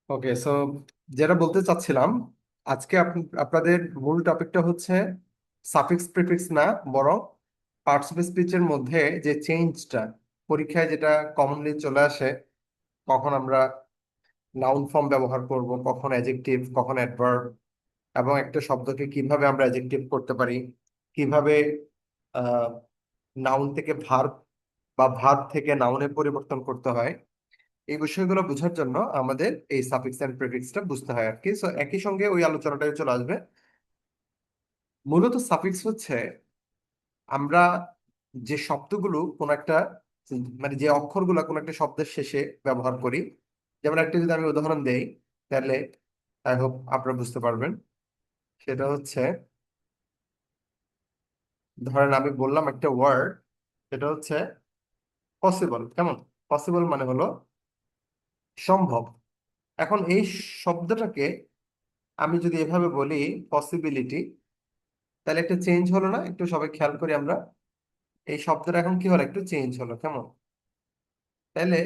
ওকে, so যেটা বলতে চাচ্ছিলাম, আজকে আপনাদের মূল টপিকটা হচ্ছে সাফিক্স প্রিফিক্স না, বরং পার্টস অফ স্পিচের মধ্যে যে চেঞ্জটা পরীক্ষায় যেটা কমনলি চলে আসে, কখন আমরা নাউন ফর্ম ব্যবহার করব, কখন অ্যাডজেক্টিভ, কখন অ্যাডভার্ব, এবং একটা শব্দকে কিভাবে আমরা অ্যাডজেক্টিভ করতে পারি, কিভাবে নাউন থেকে ভার্ব বা ভার্ব থেকে নাউনে পরিবর্তন করতে হয়। এই বিষয়গুলো বোঝার জন্য আমাদের এই সাফিক্স এন্ড প্রিফিক্সটা বুঝতে হয় আর কি। সো একই সঙ্গে ওই আলোচনাটাই চলে আসবে। মূলত সাফিক্স হচ্ছে আমরা যে শব্দগুলো কোন একটা, মানে যে অক্ষরগুলো কোন একটা শব্দের শেষে ব্যবহার করি। যেমন একটা যদি আমি উদাহরণ দেই, তাহলে আই হোপ আপনারা বুঝতে পারবেন। সেটা হচ্ছে, ধরেন আমি বললাম একটা ওয়ার্ড, সেটা হচ্ছে পসিবল। কেমন? পসিবল মানে হলো সম্ভব। এখন এই শব্দটাকে আমি যদি এভাবে বলি পসিবিলিটি, তাহলে একটা চেঞ্জ হলো না? একটু সবাই খেয়াল করি আমরা, এই শব্দটা এখন কি হলো, একটু চেঞ্জ হলো। কেমন? তাহলে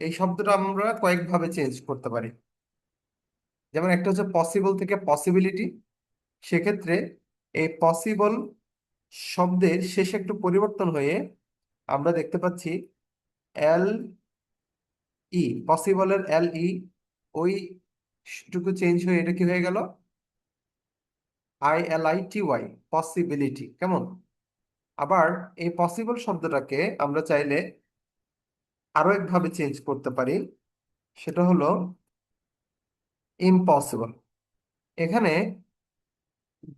এই শব্দটা আমরা কয়েকভাবে চেঞ্জ করতে পারি। যেমন একটা হচ্ছে পসিবল থেকে পসিবিলিটি। সেক্ষেত্রে এই পসিবল শব্দের শেষে একটু পরিবর্তন হয়ে আমরা দেখতে পাচ্ছি এল ই, পসিবলের এল ই, ওই টুকু চেঞ্জ হয়ে এটা কি হয়ে গেল, ILITY, পসিবিলিটি। কেমন? আবার এই পসিবল শব্দটাকে আমরা চাইলে আরো একভাবে চেঞ্জ করতে পারি, সেটা হলো ইম্পসিবল। এখানে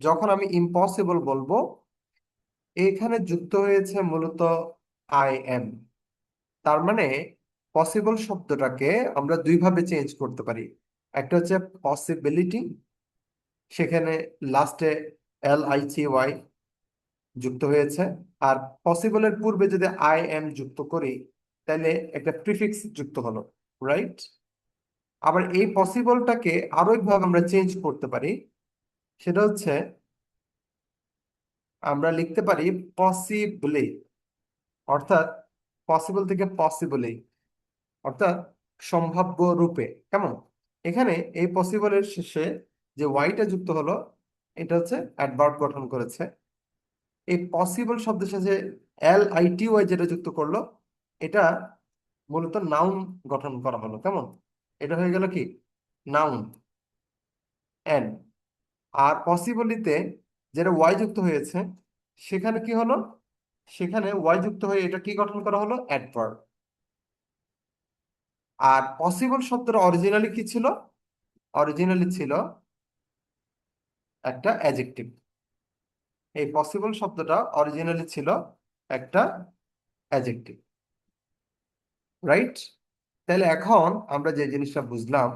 যখন আমি ইম্পসিবল বলবো, এখানে যুক্ত হয়েছে মূলত IM। তার মানে পসিবল শব্দটাকে আমরা দুইভাবে চেঞ্জ করতে পারি। একটা হচ্ছে পসিবিলিটি, সেখানে লাস্টে LITY যুক্ত হয়েছে। আর পসিবলের পূর্বে যদি IM যুক্ত করি, তাহলে একটা প্রিফিক্স যুক্ত হলো, রাইট? আবার এই পসিবলটাকে আরো একভাবে আমরা চেঞ্জ করতে পারি, সেটা হচ্ছে আমরা লিখতে পারি পসিবলি, অর্থাৎ পসিবল থেকে পসিবলি, অর্থাৎ সম্ভাব্য রূপে। কেমন? এখানে এই পসিবলের শেষে যে ওয়াইটা যুক্ত হলো, এটা হচ্ছে অ্যাডভার্ব গঠন করেছে। এই পসিবল শব্দের সাথে LITY যেটা যুক্ত করলো, এটা মূলত নাউন গঠন করা হলো। কেমন? এটা হয়ে গেল কি, নাউন। এন। আর পসিবলিতে যেটা ওয়াই যুক্ত হয়েছে, সেখানে কি হলো, সেখানে ওয়াই যুক্ত হয়ে এটা কি গঠন করা হলো, অ্যাডভার্ব। আর পসিবল শব্দটা অরিজিনালি কি ছিল? অরিজিনালি ছিল একটা অ্যাডজেক্টিভ। এই পসিবল শব্দটা অরিজিনালি ছিল একটা অ্যাডজেক্টিভ, রাইট? তাহলে এখন আমরা যে জিনিসটা বুঝলাম,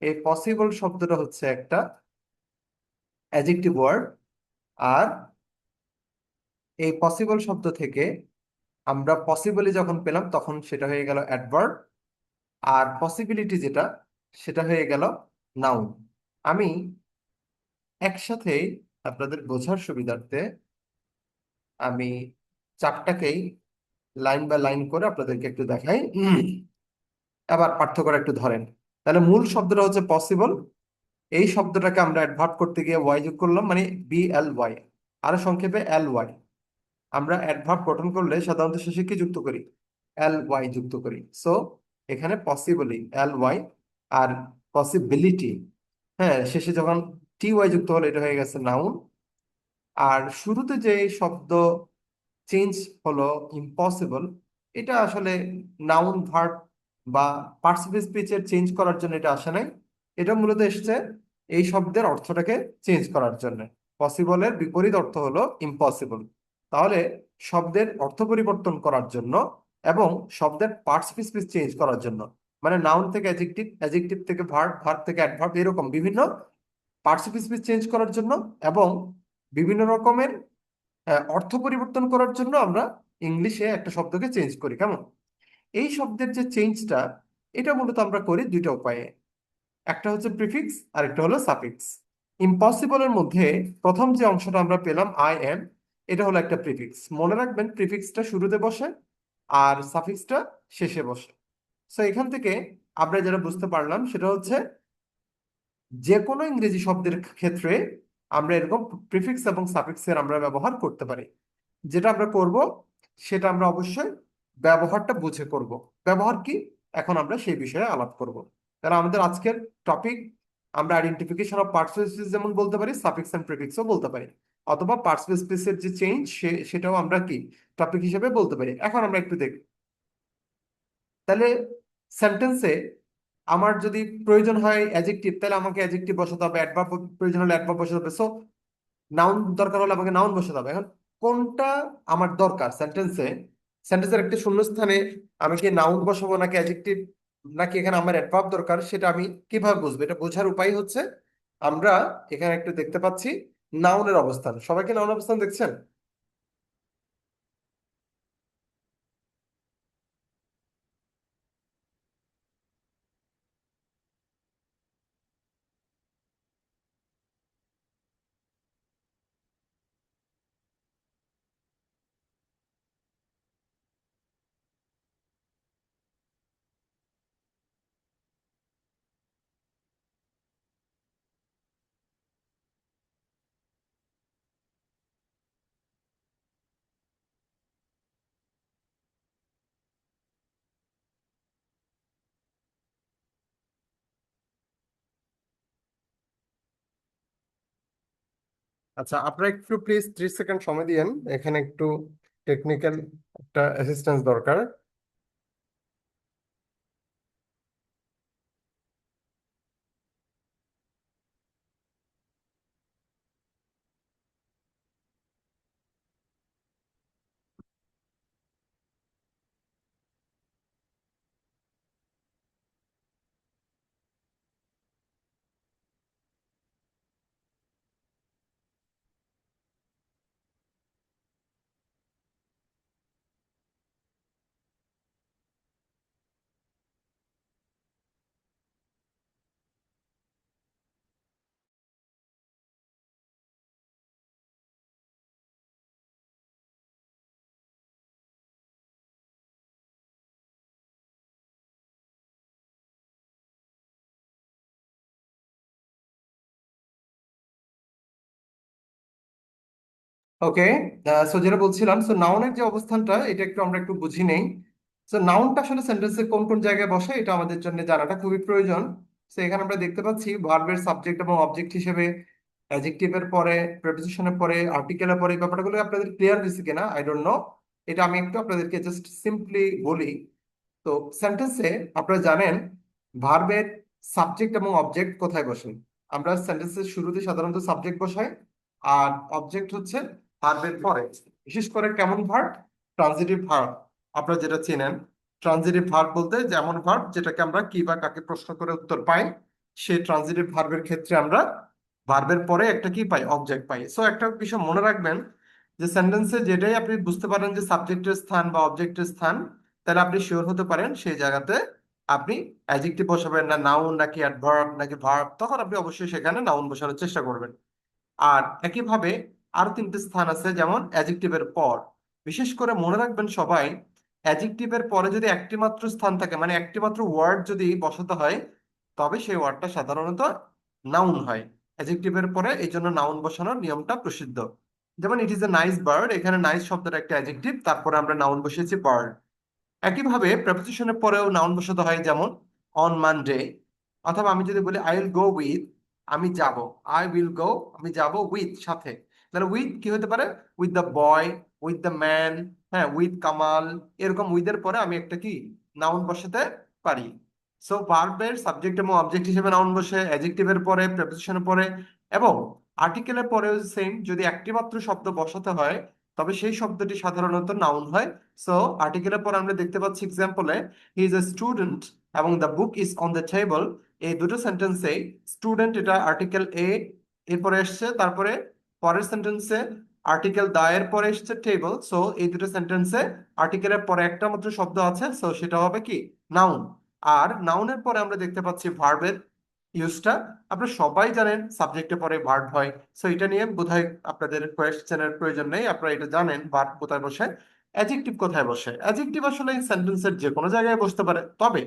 এই পসিবল শব্দটা হচ্ছে একটা অ্যাডজেক্টিভ ওয়ার্ড। আর এই পসিবল শব্দ থেকে আমরা পসিবলি যখন পেলাম, তখন সেটা হয়ে গেল অ্যাডভার্ব। আর পসিবিলিটি যেটা, সেটা হয়ে গেল নাউন। আমি একসাথে আপনাদের বোঝার সুবিধার্থে আমি চারটাকেই লাইন বাই লাইন করে আপনাদেরকে একটু দেখাই। আবার পার্থক্যটা একটু ধরেন। তাহলে মূল শব্দটা হচ্ছে পসিবল। এই শব্দটাকে আমরা অ্যাডভার্ব করতে গিয়ে ওয়াই যোগ করলাম, মানে BLY, আরো সংক্ষেপে LY। আমরা অ্যাডভার্ব গঠন করলে সাধারণত শেষে কি যুক্ত করি, LY যুক্ত করি। সো এখানে পসিবলি LY, আর পসিবিলিটি, হ্যাঁ, শেষে যখন TY যুক্ত হলো, এটা হয়ে গেছে নাউন। আর শুরুতে যে শব্দ চেঞ্জ হলো ইম্পসিবল, এটা আসলে নাউন ভার্ব বা পার্টিসিপেল স্পিচের চেঞ্জ করার জন্য এটা আসে নাই। এটা মূলত এসেছে এই শব্দের অর্থটাকে চেঞ্জ করার জন্য। পসিবলের বিপরীত অর্থ হলো ইম্পসিবল। তাহলে শব্দের অর্থ পরিবর্তন করার জন্য এবং শব্দের পার্টিসিপেল স্পিচ চেঞ্জ করার জন্য, মানে নাউন থেকে অ্যাডজেক্টিভ, অ্যাডজেক্টিভ থেকে ভার্ব, ভার্ব থেকে অ্যাডভার্ব, এরকম বিভিন্ন পার্টিসিপেল স্পিচ চেঞ্জ করার জন্য এবং বিভিন্ন রকমের অর্থ পরিবর্তন করার জন্য আমরা ইংলিশে একটা শব্দকে চেঞ্জ করি। কেমন? এই শব্দের যে চেঞ্জটা, এটা মূলত আমরা করি দুইটা উপায়ে। একটা হচ্ছে প্রিফিক্স, আর একটা হলো সাফিক্স। ইম্পসিবলের মধ্যে প্রথম যে অংশটা আমরা পেলাম IM, এটা হলো একটা প্রিফিক্স। মনে রাখবেন, প্রিফিক্সটা শুরুতে বসে আর সাফিক্সটা শেষে বসে। সো এখান থেকে আমরা যেটা বুঝতে পারলাম সেটা হচ্ছে যে কোনো ইংরেজি শব্দের ক্ষেত্রে আমরা এরকম প্রিফিক্স এবং সাফিক্সের আমরা ব্যবহার করতে পারি। যেটা আমরা করব সেটা আমরা অবশ্যই ব্যবহারটা বুঝে করব। ব্যবহার কি, এখন আমরা সেই বিষয়ে আলাপ করব। তাহলে আমাদের আজকের টপিক, আমরা আইডেন্টিফিকেশন অফ পার্টস স্পিচ যেমন বলতে পারি, সাফিক্স এন্ড প্রিফিক্সও বলতে পারি, অথবা পার্টস স্পিচের যে চেঞ্জ সেটাও আমরা কি টপিক হিসেবে বলতে পারি। এখন আমরা একটু দেখি, তাহলে সেন্টেন্সে আমার যদি প্রয়োজন হয় অ্যাডজেক্টিভ, তাহলে আমাকে অ্যাডজেক্টিভ বসাতে হবে, অ্যাডভার্ব প্রয়োজন হলে অ্যাডভার্ব বসাতে হবে। সো নাউন দরকার হলে আমাকে নাউন বসাতে হবে। এখন কোনটা আমার দরকার সেন্টেন্সে, সেন্টেন্সের একটা শূন্যস্থানে আমি কি নাউন বসাবো নাকি অ্যাডজেক্টিভ, নাকি এখানে আমার অ্যাডভার্ব দরকার, সেটা আমি কিভাবে বুঝবো? এটা বোঝার উপায় হচ্ছে আমরা এখানে একটু দেখতে পাচ্ছি নাউনের অবস্থান। সবাইকে নাউন অবস্থান দেখছেন? আচ্ছা, আপনারা একটু প্লিজ 30 সেকেন্ড সময় দিয়েন, এখানে একটু টেকনিক্যাল একটা অ্যাসিস্ট্যান্স দরকার। ওকে, সো যেটা বলছিলাম, সো নাউনের যে অবস্থানটা এটা একটু আমরা একটু বুঝি নেই। সো নাউনটা আসলে সেন্টেন্সে কোন কোন জায়গায় বসে এটা আমাদের জন্য জানাটা খুবই প্রয়োজন। সো এখানে আমরা দেখতে পাচ্ছি ভার্বের সাবজেক্ট এবং অবজেক্ট হিসেবে অ্যাডজেক্টিভের পরে, প্রেপোজিশনের পরে, আর্টিকেলের পরে। এই ব্যাপারগুলো আপনাদের ক্লিয়ার হয়েছে কিনা আই ডোন্ট নো, এটা আমি একটু আপনাদেরকে জাস্ট সিম্পলি বলি। তো সেন্টেন্সে আপনারা জানেন ভার্বের সাবজেক্ট এবং অবজেক্ট কোথায় বসে। আমরা সেন্টেন্সের শুরুতে সাধারণত সাবজেক্ট বসাই, আর অবজেক্ট হচ্ছে ভার্বের পরে। বিশেষ করে কেমন ভার্ব? Transitive verb. আপনারা যেটা চেনেন, ট্রানজিটিভ ভার্ব বলতে যেমন ভার্ব যেটাকে আমরা কি বা কাকে প্রশ্ন করে উত্তর পাই, সেই ট্রানজিটিভ ভার্বের ক্ষেত্রে আমরা ভার্বের পরে একটা কি পাই? অবজেক্ট পাই। সো একটা বিষয় মনে রাখবেন যে সেন্টেন্সে যেটাই আপনি বুঝতে পারেন যে সাবজেক্টের স্থান বা অবজেক্টের স্থান, তাহলে আপনি শিওর হতে পারেন সেই জায়গাতে আপনি অ্যাডজেক্টিভ বসাবেন না নাউন নাকি অ্যাডভার্ব নাকি ভার্ব, তখন আপনি অবশ্যই সেখানে নাউন বসানোর চেষ্টা করবেন। আর একইভাবে আরো তিনটে স্থান আছে, যেমন অ্যাডজেক্টিভের পর। বিশেষ করে মনে রাখবেন সবাই, অ্যাডজেক্টিভের পরে যদি একটি মাত্র স্থান থাকে, মানে একটি মাত্র ওয়ার্ড যদি বসাতে হয়, তবে সেই ওয়ার্ডটা সাধারণত নাউন হয়। অ্যাডজেক্টিভের পরে এই জন্য নাউন বসানোর নিয়মটা প্রসিদ্ধ। যেমন it is a nice bird, এখানে নাইস শব্দটা একটা অ্যাডজেক্টিভ, তারপরে আমরা নাউন বসিয়েছি বার্ড। একইভাবে প্রেপোজিশনের পরেও নাউন বসাতে হয়, যেমন অন মানডে। অথবা আমি যদি বলি আই উইল গো উইথ, আমি যাব, আই উইল গো, আমি যাব উইথ সাথে। তাহলে উইথ কি হতে পারে? With the boy, with the man, হ্যাঁ, উইথ কামাল। এরকম উইথের পরে আমি একটা কি নাউন বসাতে পারি। সো ভার্বের সাবজেক্ট এবং অবজেক্ট হিসেবে নাউন বসে, অ্যাডজেক্টিভের পরে, প্রেপোজিশনের পরে, এবং আর্টিকেলের পরেও সেম। যদি একটি মাত্র শব্দ বসাতে হয় তবে সেই শব্দটি সাধারণত নাউন হয়। সো আর্টিকেলের পর আমরা দেখতে পাচ্ছি এক্সাম্পলে হি ইজ এ স্টুডেন্ট এবং the book is on the table. এই দুটো সেন্টেন্সে স্টুডেন্ট এটা আর্টিকেল এ এরপরে এসছে, তারপরে পরের সেন্টেন্সে আর্টিকেল দা এর পরে এসছে টেবল। সো এই দুটো সেন্টেন্সে আর্টিকেলের পরে একটা মাত্র শব্দ আছে, সো সেটা হবে কি? নাউন। আর নাউনের পরে আমরা দেখতে পাচ্ছি ভার্বের ইউজটা। আপনারা সবাই জানেন সাবজেক্টের পরে ভার্ব হয়। সো এটা নিয়ে বোধহয় আপনাদের কোয়েশ্চেনের প্রয়োজন নেই, আপনারা এটা জানেন ভার্ব কোথায় বসে। অ্যাডজেক্টিভ কোথায় বসে? অ্যাডজেক্টিভ আসলে সেন্টেন্সের যে কোনো জায়গায় বসতে পারে, তবে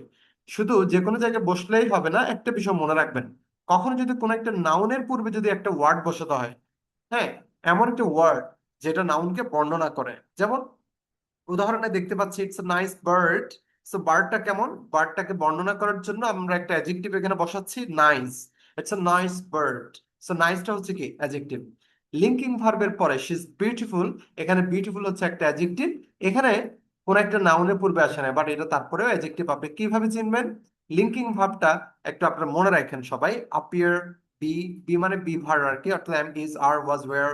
শুধু যে কোনো জায়গায় বসলেই হবে না, একটা বিষয় মনে রাখবেন, কখনো যদি কোনো একটা নাউনের পূর্বে যদি একটা ওয়ার্ড বসাতে হয়, হ্যাঁ, এমন একটা ওয়ার্ড যেটা নাউনকে বর্ণনা করে, যেমন উদাহরণে দেখতে পাচ্ছি it's a nice bird. So বার্ডটা কেমন, বার্ডটাকে বর্ণনা করার জন্য আমরা একটা অ্যাডজেক্টিভ এখানে বসাচ্ছি nice. It's a nice bird. So নাইসটা হচ্ছে কি অ্যাডজেক্টিভ। লিঙ্কিং ভার্বের পরে শি ইজ বিউটিফুল, এখানে বিউটিফুল হচ্ছে একটা অ্যাডজেক্টিভ। এখানে কোন একটা নাউনের পূর্বে আসে না, বাট এটা তারপরেও অ্যাডজেক্টিভ। আপনি কিভাবে চিনবেন লিঙ্কিং ভার্বটা? একটু আপনারা মনে রাখেন সবাই। আপিয়ার, বি, বি মানে বি ভার্ব আর কি, অর্থাৎ am, is, are, was, were,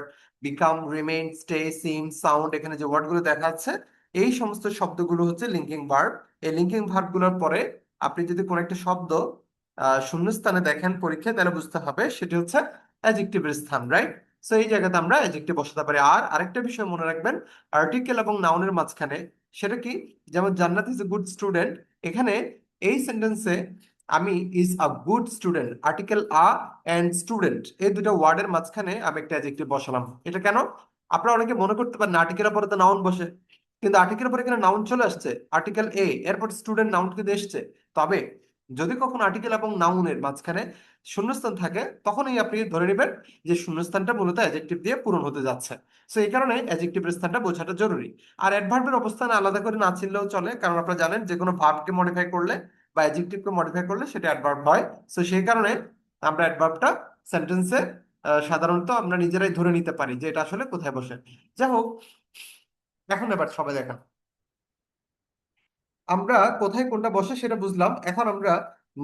become, remain, stay, seem, sound, এখানে যে ওয়ার্ডগুলো দেখা যাচ্ছে এই সমস্ত শব্দগুলো হচ্ছে লিঙ্কিং ভার্ব। এই লিঙ্কিং ভার্ব গুলোর পরে আপনি যদি কোন একটা শব্দ শূন্যস্থানে দেখেন পরীক্ষায়, তাহলে বুঝতে হবে সেটি হচ্ছে অ্যাডজেক্টিভের স্থান, রাইট? সো এই জায়গাতে আমরা অ্যাডজেক্টিভ বসাতে পারি। আর আরেকটা বিষয় মনে রাখবেন, আর্টিকেল এবং নাউনের মাঝখানে, সেটা কি, যেমন জান্নাত ইজ এ গুড স্টুডেন্ট, এখানে এই সেন্টেন্সে আমি is a good student, article a and student, এই দুটো ওয়ার্ডের মাঝখানে আমি একটা অ্যাডজেক্টিভ বসালাম। এটা কেন? আপনারা অনেকে মনে করতে পারেন আর্টিকেলের পরে তো নাউন বসে, কিন্তু আর্টিকেলের পরে এখানে নাউন চলে আসছে, আর্টিকেল এ, এরপর স্টুডেন্ট নাউন কিন্তু এসছে। তবে যদি কখনো আর্টিকেল এবং নাউনের মাঝখানে শূন্যস্থান থাকে, তখনই আপনি ধরে নেবেন যে শূন্যস্থানটা মূলত অ্যাডজেক্টিভ দিয়ে পূরণ হতে যাচ্ছে। সো এই কারণে অ্যাডজেক্টিভের স্থানটা বোঝাটা জরুরি। আর অ্যাডভার্বের অবস্থান আলাদা করে না চিনলেও চলে, কারণ আপনারা জানেন যে কোনো ভার্বকে মডিফাই করলে বা অ্যাডজেক্টিভকে মডিফাই করলে সেটা অ্যাডভার্ব হয়। সো সেই কারণে আমরা অ্যাডভার্বটা সেন্টেন্সে সাধারণত আমরা নিজেরাই ধরে নিতে পারি যে এটা আসলে কোথায় বসে। যাই হোক, এখন এবার সবাই দেখেন আমরা কোথায় কোনটা বসে সেটা বুঝলাম। এখন আমরা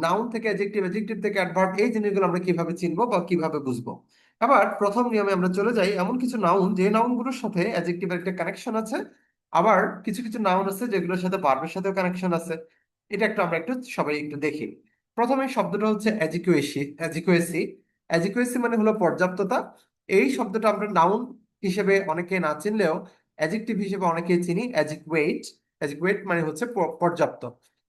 নাউন থেকে অ্যাডজেক্টিভ, অ্যাডজেক্টিভ থেকে অ্যাডভার্ব, এই জিনিসগুলো আমরা কিভাবে চিনবো বা কিভাবে বুঝবো। আবার প্রথম নিয়মে আমরা চলে যাই, এমন কিছু নাউন যে নাউনগুলোর সাথে অ্যাডজেক্টিভের একটা কানেকশন আছে, আবার কিছু কিছু নাউন আছে যেগুলোর সাথে ভার্বের সাথেও কানেকশন আছে। এটা একটু আমরা একটু সবাই একটু দেখি। প্রথমে শব্দটা হচ্ছে অ্যাজিকুয়েসি। অ্যাজিকুয়েসি, অ্যাজিকুয়েসি মানে হলো পর্যাপ্ততা। এই শব্দটা আমরা নাউন হিসেবে অনেকে না চিনলেও অ্যাডজেক্টিভ হিসেবে অনেকে চিনি, অ্যাজিকুয়েট। অ্যাডিকুয়েট মানে হচ্ছে পর্যাপ্ত,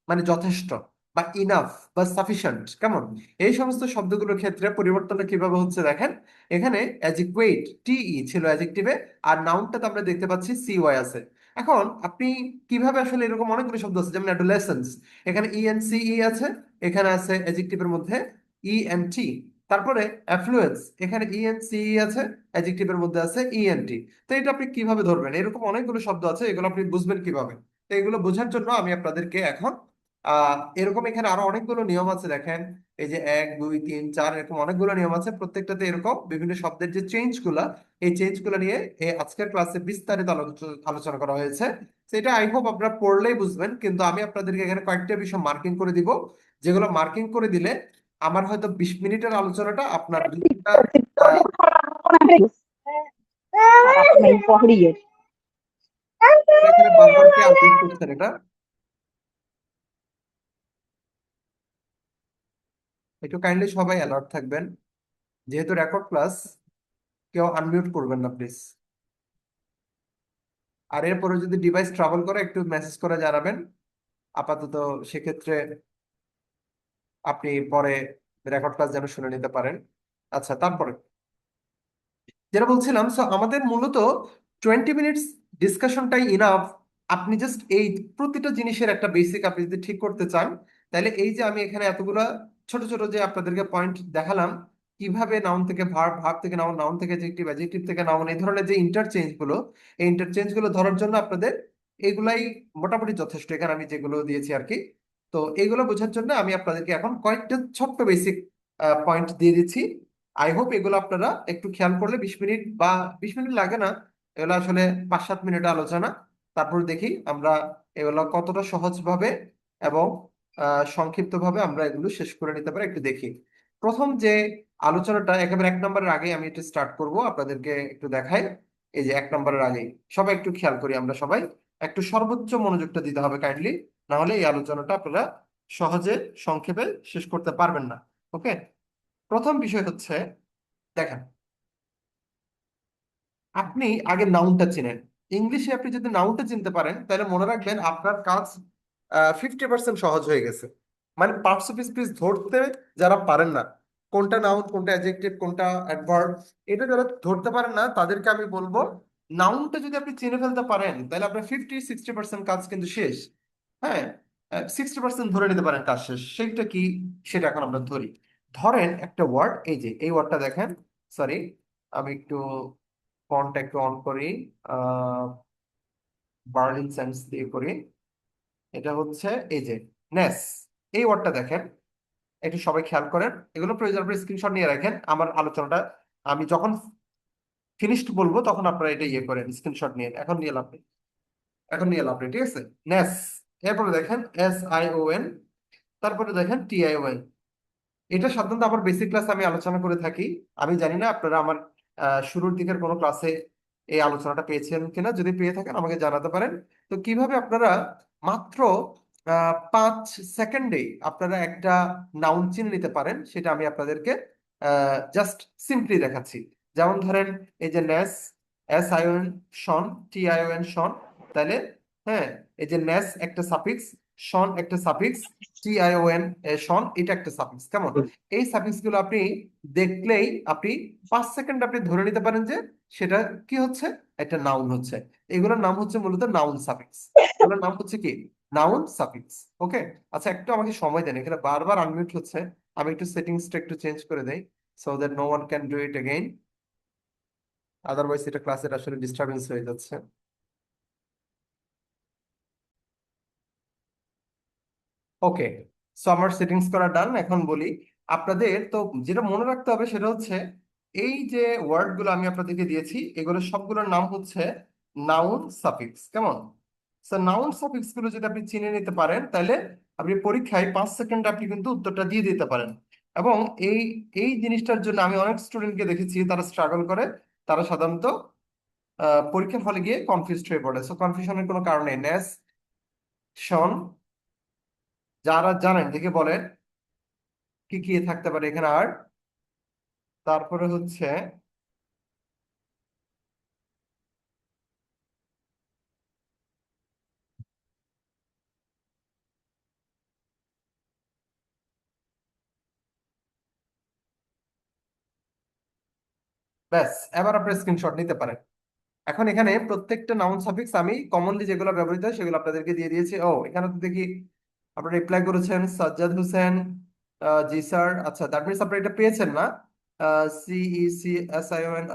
মানে যথেষ্ট, বা ইনাফ, বা সাফিসিয়েন্ট, কেমন? এই সমস্ত শব্দগুলোর ক্ষেত্রে পরিবর্তনটা কিভাবে হচ্ছে দেখেন। এখানে অ্যাডিকুয়েট টিই ছিল অ্যাডজেক্টিভে, আর নাউনটাতে আমরা দেখতে পাচ্ছি সি ওয়াই আছে। এখন আপনি কিভাবে আসলে, এরকম অনেকগুলো শব্দ আছে যেমন অ্যাডোলেসেন্স, এখানে ই এন সি ই আছে, এখানে আছে অ্যাডজেক্টিভের মধ্যে ই এন টি। তারপরে অ্যাফ্লুয়েন্স, এখানে ই এন সি ই আছে, অ্যাডজেক্টিভের মধ্যে আছে ই এন টি। তো এটা আপনি কিভাবে ধরবেন? এরকম অনেকগুলো শব্দ আছে, এগুলো আপনি বুঝবেন কিভাবে? তো এগুলো বোঝার জন্য আমি আপনাদেরকে এখন এরকম এখানে আরো অনেকগুলো নিয়ম আছে দেখেন। এই যে 1 2 3 4 এরকম অনেকগুলো নিয়ম আছে, প্রত্যেকটাতে এরকম বিভিন্ন শব্দের যে চেঞ্জ গুলা, এই চেঞ্জ গুলা নিয়ে এই আজকের ক্লাসে বিস্তারিত আলোচনা করা হয়েছে। তো এটা আই হোপ আপনারা পড়লেই বুঝবেন, কিন্তু আমি আপনাদেরকে এখানে কয়েকটা বিষয় মার্কিং করে দিব, যেগুলো মার্কিং করে দিলে আমার হয়তো 20 মিনিটের আলোচনাটা আপনার 2 ঘন্টা। আহ, এখানে বারবার কে আনমিউট করছেন এটা? একটু কাইন্ডলি সবাই অ্যালার্ট থাকবেন, যেহেতু রেকর্ড ক্লাস, কেউ আনমিউট করবেন না প্লিজ। আর এরপরে যদি ডিভাইস ট্রাভেল করে একটু মেসেজ করে জানাবেন। আপাতত সেক্ষেত্রে আপনি পরে রেকর্ড ক্লাস যেন শুনে নিতে পারেন। আচ্ছা, তারপরে যেটা বলছিলাম, সো আমাদের মূলত 20 মিনিটস ডিসকাশনটাই ইনাফ। আপনি জাস্ট এই প্রতিটা জিনিসের একটা বেসিক আপনি যদি ঠিক করতে চান, তাহলে এই যে আমি এখানে এতগুলা ছোট ছোট যে আপনাদেরকে পয়েন্ট দেখালাম, কিভাবে নাউন থেকে ভার্ব, ভার্ব থেকে নাউন, নাউন থেকে অ্যাডজেক্টিভ, অ্যাডজেক্টিভ থেকে নাউন, এই ধরনের যে ইন্টারচেঞ্জ গুলো, এই ইন্টারচেঞ্জ গুলো ধরার জন্য আপনাদের এগুলাই মোটামুটি যথেষ্ট, এখানে আমি যেগুলো দিয়েছি আর কি। তো এগুলো বোঝার জন্য আমি আপনাদেরকে এখন কয়েকটা ছোট্ট বেসিক পয়েন্ট দিয়ে দিচ্ছি। আই হোপ এগুলো আপনারা একটু খেয়াল করলে 20 মিনিট বা 20 মিনিট লাগে না, এগুলো আসলে 5 7 মিনিট আলোচনা। তারপর দেখি আমরা এগুলো কতটা সহজভাবে এবং সংক্ষিপ্ত ভাবে আমরা এগুলো শেষ করে নিতে পারি, একটু দেখি। প্রথম যে আলোচনাটা একেবারে 1 নম্বরের আগে আমি এটা স্টার্ট করব, আপনাদেরকে একটু দেখাই। এই যে 1 নম্বরের আগে সবাই একটু খেয়াল করি, আমরা সবাই একটু সর্বোচ্চ মনোযোগটা দিতে হবে কাইন্ডলি, না হলে এই আলোচনাটা আপনারা সহজে সংক্ষেপে শেষ করতে পারবেন না। ওকে, প্রথম বিষয় হচ্ছে, দেখেন, আপনি আগে নাউনটা চিনেন। ইংলিশে আপনি যদি নাউনটা চিনতে পারেন, তাহলে মনে রাখবেন আপনার কাজ 50% সহজ হয়ে গেছে। মানে পার্টস অফ স্পিচ ধরতে যারা পারেন না, কোনটা নাউন, কোনটা অ্যাডজেক্টিভ, কোনটা অ্যাডভার্ব, এটা যারা ধরতে পারেন না, তাদেরকে আমি বলবো নাউনটা যদি আপনি চিনে ফেলতে পারেন, তাহলে আপনার 50 60% কাজ কিন্তু শেষ। হ্যাঁ, 60% ধরে নিতে পারেন কাজ শেষ, সেটা কি সেটা এখন আমরা ধরি। ধরেন একটা ওয়ার্ড, এই যে এই ওয়ার্ডটা দেখেন, সরি আমি একটু ফন্টটা একটু অন করি, বার্লিন সেন্স দিয়ে করি। এটা হচ্ছে এই যে নেস, এই ওয়ার্ডটা দেখেন, একটু সবাই খেয়াল করেন, এগুলো প্রয়োজন আপনি স্ক্রিনশট নিয়ে রাখেন। আমার আলোচনাটা আমি যখন ফিনিশড বলবো তখন আপনারা এটা ইয়ে করেন, স্ক্রিনশট নিয়ে এখন নিয়ে লাভ নেই, এখন নিয়ে লাভ নেই, ঠিক আছে। নেস, এরপরে দেখেন SION, তারপরে দেখেন TION। এটা সাধারণত আমার বেসিক ক্লাসে আমি আলোচনা করে থাকি। আমি জানি না আপনারা আমার শুরুর দিকের কোনো ক্লাসে এই আলোচনাটা পেয়েছেন কিনা, যদি পেয়ে থাকেন আমাকে জানাতে পারেন। তো কিভাবে আপনারা মাত্র 5 সেকেন্ডে আপনারা একটা নাউন চিনে নিতে পারেন সেটা আমি আপনাদেরকে জাস্ট সিম্পলি দেখাচ্ছি। যেমন ধরেন এই যে নেস, SION শন, TION শন, তাহলে হ্যাঁ, এই যে নেস একটা সাফিক্স, শন একটা সাফিক্স, TION শন এটা একটা সাফিক্স, কেমন? এই সাফিক্স গুলো আপনি দেখলেই আপনি 5 সেকেন্ড আপনি ধরে নিতে পারেন যে সেটা কি হচ্ছে, একটা নাউন হচ্ছে। এগুলোর নাম হচ্ছে মূলত নাউন সাফিক্স, এগুলোর নাম হচ্ছে কি, নাউন সাফিক্স। ওকে, আচ্ছা একটু আমাকে সময় দেন, এখানে বারবার আনমিউট হচ্ছে, আমি একটু সেটিংসটা একটু চেঞ্জ করে দেই, so that no one can do it again, otherwise এটা ক্লাসের আসলে ডিস্টারবেন্স হয়ে যাচ্ছে। ওকে, সো আমার সেটিংস করা ডান। এখন বলি আপনাদের, তো যেটা মনে রাখতে হবে সেটা হচ্ছে এই যে ওয়ার্ড গুলো আমি আপনাদেরকে দিয়েছি এগুলো সবগুলোর নাম হচ্ছে নাউন সাফিক্স, কেমন? সো নাউন সাফিক্স গুলো যদি আপনি চিনে নিতে পারেন তাহলে আপনি পরীক্ষায় 5 সেকেন্ড আপনি কিন্তু উত্তরটা দিয়ে দিতে পারেন। এবং এই এই জিনিসটার জন্য আমি অনেক স্টুডেন্টকে দেখেছি তারা স্ট্রাগল করে, তারা সাধারণত পরীক্ষার হলে গিয়ে কনফিউজড হয়ে পড়ে। সো কনফিউশনের কোনো কারণ নেই। নেস, শন, যারা জানেন দেখে বলেন কি কি থাকতে পারে এখানে আর, তারপরে হচ্ছে ব্যাস, এবার আপনি স্ক্রিনশট নিতে পারেন। এখন এখানে প্রত্যেকটা নাউন সাফিক্স আমি কমনলি যেগুলো ব্যবহৃত হয় সেগুলো আপনাদেরকে দিয়ে দিয়েছি। ও এখানে তো দেখি আপনারা রিপ্লাই করেছেন, সাজ্জাদ হোসেন, জি স্যার, আচ্ছা দ্যাট মিনস আপনি এটা পেয়েছেন না, CECSION,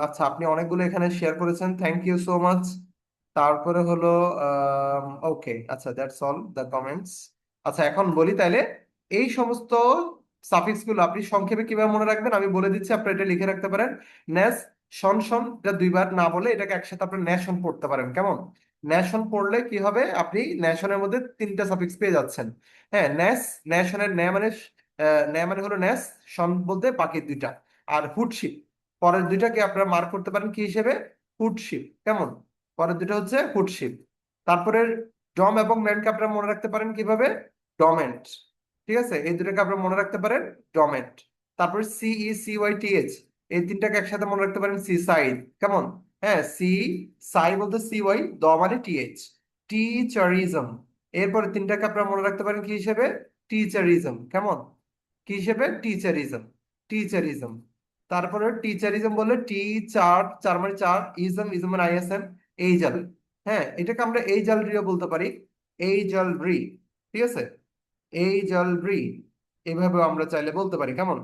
আচ্ছা আপনি অনেকগুলো এখানে শেয়ার করেছেন, থ্যাংক ইউ সো মাচ। তারপরে হলো ওকে, আচ্ছা দ্যাটস অল দ্য কমেন্টস। আচ্ছা এখন বলি তাইলে, এই সমস্ত সাফিক্স গুলো আপনি সংক্ষেপে কিভাবে মনে রাখবেন আমি বলে দিচ্ছি, আপনি এটা লিখে রাখতে পারেন। নেস, শন শন, এটা দুইবার না বলে এটাকে একসাথে আপনি ন্যাশন পড়তে পারেন, কেমন? ন্যাশন পড়লে কি হবে, আপনি ন্যাশনের মধ্যে 3টা সাফিক্স পেয়ে যাচ্ছেন। হ্যাঁ, ন্যাস, ন্যাশনের ন্যা মানে ন্যা মানে হলো ন্যাস, শন বলতে বাকি দুইটা। আর হুডশিপ, পরের দুইটাকে আপনারা মার্ক করতে পারেন কি হিসেবে, হুডশিপ, কেমন? পরের দুটো হচ্ছে হুডশিপ। তারপরে ডম এবং ম্যানকে আপনারা মনে রাখতে পারেন কিভাবে, ডমেন্ট, ঠিক আছে, এই দুটোকে আপনারা মনে রাখতে পারেন ডমেন্ট। তারপরে CECYTH, এই তিনটাকে একসাথে মনে রাখতে পারেন সি সাইড, কেমন? হ্যাঁ, সি সাই বলতে CY, দ মানে TH, টিচারিজম। এরপরে তিনটাকে আপনারা মনে রাখতে পারেন কি হিসেবে, টিচারিজম, কেমন? কি হিসেবে, টিচারিজম, টিচারিজম। তারপরে টিচারিজম বললে টি, চার, চার মানে চার, ইজম, ইজম মানে ISM, এইজাল। হ্যাঁ, এটাকে আমরা এইজালরিও বলতে পারি, এইজালরি, ঠিক আছে, এইজালরি, এভাবে আমরা চাইলে বলতে পারি, কেমন?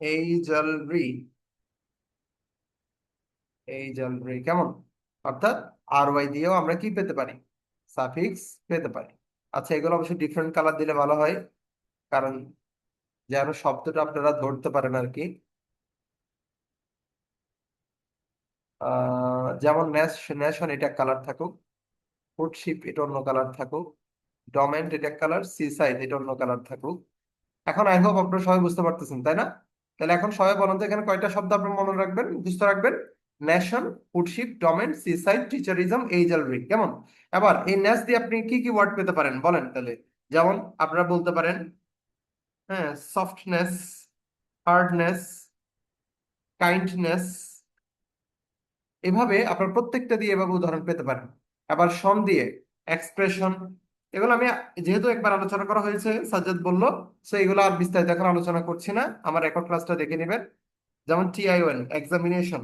এইজালরি, এইজালরি, কেমন? অর্থাৎ RY দিয়েও আমরা কি পেতে পারি, সাফিক্স পেতে পারি। আচ্ছা এগুলো অবশ্যই ডিফারেন্ট কালার দিলে ভালো হয়, কারণ যেন শব্দটা আপনারা ধরতে পারেন আর কি। যেমন ন্যাশন এটা কালার থাকুক, ফুডশিপ এটা অন্য কালার থাকুক, ডমেন্ট এটা কালার, সি সাইড এটা অন্য কালার থাকুক। এখন আই হোপ আপনারা সবাই বুঝতে পারতেছেন, তাই না? তাহলে এখন সবাই বলেন তো এখানে কয়টা শব্দ আপনি মনে রাখবেন, মুখস্থ রাখবেন? ন্যাশন, ফুডশিপ, ডমেন্ট, সি সাইড, টিচারিজম, এইজালরি, কেমন? এবার এই ন্যাশ দিয়ে আপনি কি কি ওয়ার্ড পেতে পারেন বলেন তাহলে। যেমন আপনারা বলতে পারেন, হ্যাঁ, সফটনেস, হার্ডনেস, কাইন্ডনেস, এভাবে আপনার প্রত্যেকটা দিয়ে এভাবে উদাহরণ পেতে পারেন। আবার সন দিয়ে এক্সপ্রেশন, এগুলো আমি যেহেতু একবার আলোচনা করা হয়েছে সাজ্জাদ বলল, সো এগুলো আর বিস্তারিত এখন আলোচনা করছি না, আমার রেকর্ড ক্লাসটা দেখে নেবেন। যেমন TION, এক্সামিনেশন,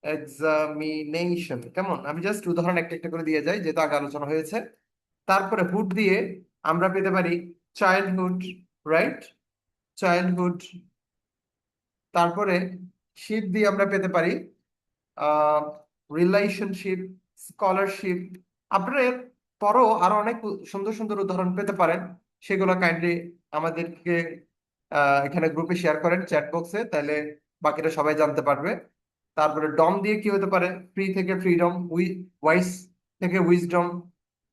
এক্সামিনেশন, কেমন? আমি জাস্ট উদাহরণ একটা একটা করে দিয়ে যাই যেহেতু আগে আলোচনা হয়েছে। তারপরে হুড দিয়ে আমরা পেতে পারি চাইল্ডহুড, রাইট? চাইল্ডহুড। তারপরে শিপ দিয়ে আমরা পেতে পারি রিলেশনশিপ, স্কলারশিপ। আপনারা এর পরও আরো অনেক সুন্দর সুন্দর উদাহরণ পেতে পারেন, সেগুলো কাইন্ডলি আমাদেরকে এখানে গ্রুপে শেয়ার করেন চ্যাট বক্সে, তাহলে বাকিটা সবাই জানতে পারবে। তারপরে ডম দিয়ে কি হতে পারে? ফ্রি থেকে ফ্রিডম, ওয়াইস থেকে উইজডম।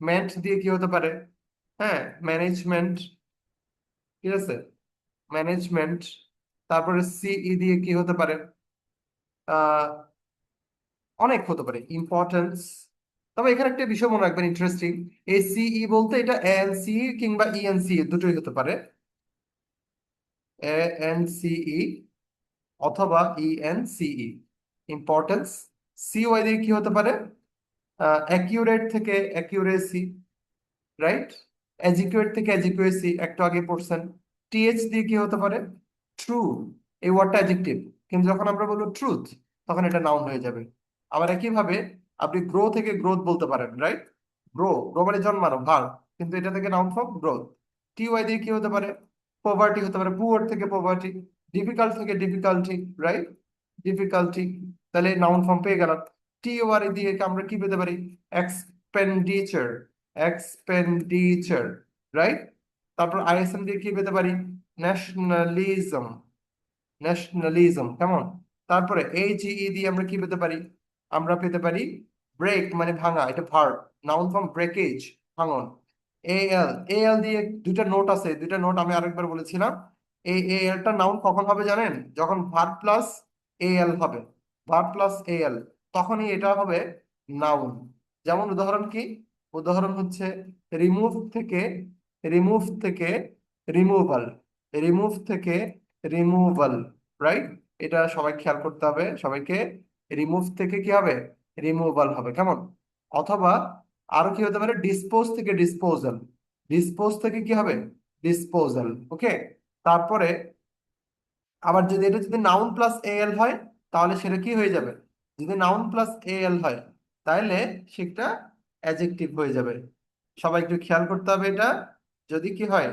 মেন্ট দিয়ে কি হতে পারে? হ্যাঁ, ম্যানেজমেন্ট, ঠিক আছে, ম্যানেজমেন্ট। তারপরে সিই দিয়ে কি হতে পারে? আহ অনেক হতে পারে, ইম্পর্টেন্স। তবে এখানে একটা বিষয় মনে রাখবেন ইন্টারেস্টিং, এই সিই বলতে এটা এএনসি কিংবা ইএনসি দুটোই হতে পারে, এএনসিই অথবা ইএনসিই। ইম্পর্টেন্স। সিওয়াই দিয়ে কি হতে পারে? অ্যাকিউরেট থেকে অ্যাকিউরেসি, রাইট? এজিকুয়েট থেকে এজিকুয়েসি, একটু আগে পড়ছেন। টিএচ দিয়ে কি হতে পারে? ট্রু। এই ওয়ার্ডটা অ্যাডজেক্টিভ, কিন্তু যখন আমরা বলবো ট্রুথ তখন এটা নাউন হয়ে যাবে। আবার একইভাবে আপনি গ্রো থেকে গ্রোথ বলতে পারেন, রাইট? গ্রো, গ্রো মানে জন্মানো, ভার, কিন্তু এটা থেকে নাউন ফর্ম গ্রোথ। টিওয়াই দিয়ে কি হতে পারে? পভার্টি হতে পারে, পুয়ার থেকে পভার্টি। ডিফিকাল্ট থেকে ডিফিকাল্টি, রাইট? ডিফিকাল্টি। তাহলে নাউন ফর্ম পেয়ে গেলাম। টিওআর দিয়ে আমরা কি পেতে পারি? Expenditure, expenditure, right? তারপর আইএসএম দিয়ে কি পেতে পারি? ন্যাশনালিজম, ন্যাশনালিজম, কেমন? তারপরে এইচই দিয়ে আমরা কি পেতে পারি? আমরা পেতে পারি ব্রেক মানে ভাঙা, এটা ভার্ব, নাউন ফর্ম ব্রেকেজ, ভাঙন। এএল, এএল দিয়ে দুইটা নোট আছে, দুইটা নোট আমি আরেকবার বলেছিলাম। এই এএলটা নাউন কখন হবে জানেন? যখন ভার্ব প্লাস এএল হবে, ভার্ব প্লাস এএল, তখনই এটা হবে নাউন। যেমন উদাহরণ কি? উদাহরণ হচ্ছে রিমুভ থেকে, রিমুভ থেকে রিমুভাল, রিমুভ থেকে রিমুভাল, রাইট? এটা সবাই খেয়াল করতে হবে সবাইকে। রিমুভ থেকে কি হবে? রিমুভাল হবে, কেমন? অথবা আরো কি হতে পারে? ডিসপোজ থেকে ডিসপোজাল, ডিসপোজ থেকে কি হবে? ডিসপোজাল, ওকে। তারপরে আবার যদি এটা যদি নাউন প্লাস এএল হয় তাহলে সেটা কি হয়ে যাবে? যদি নাউন প্লাস এএল হয় তাহলে সেটা অ্যাডজেক্টিভ হয়ে যাবে। সবাই একটু খেয়াল করতে হবে এটা। যদি কি হয়?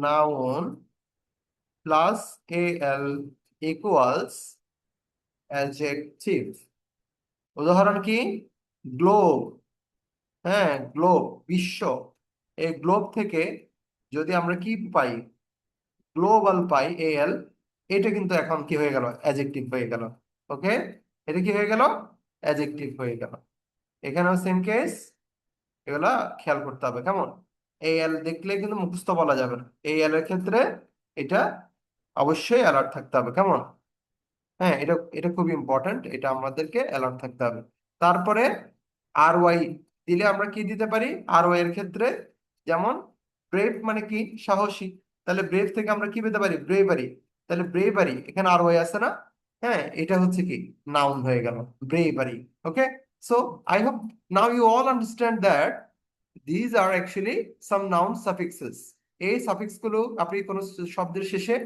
Noun plus AL equals adjective. উদাহরণ কি? গ্লোব, হ্যাঁ গ্লোব, বিশ্ব। এই গ্লোব থেকে যদি আমরা কি পাই? গ্লোবাল পাই, এএল, এটা কিন্তু এখন কি হয়ে গেল? অ্যাডজেক্টিভ হয়ে গেল, ওকে। এটা কি হয়ে গেল? অ্যাডজেক্টিভ হয়ে গেল। এখানেও সেম কেস, এগুলা খেয়াল করতে হবে, কেমন? এএল দেখলে কিন্তু মুখস্থ বলা যাবে না, এএল এর ক্ষেত্রে এটা অবশ্যই অ্যালার্ট থাকতে হবে, কেমন? হ্যাঁ, এটা এটা খুব ইম্পর্ট্যান্ট, এটা আমাদেরকে অ্যালার্ট থাকতে হবে। তারপরে আর ওয়াই দিলে আমরা কি দিতে পারি? আর ওয়াই এর ক্ষেত্রে যেমন ব্রেভ মানে কি? সাহসী। তাহলে ব্রেভ থেকে আমরা কি পেতে পারি? ব্রেভারি। তাহলে ব্রেভারি, এখানে আর ওয়াই আছে না? হ্যাঁ, এটা হচ্ছে কি? নাউন হয়ে গেল, bravery, okay. So I hope now you all understand that these are actually some noun suffixes. এই সাফিক্স গুলো আপনি কোনো শব্দের শেষে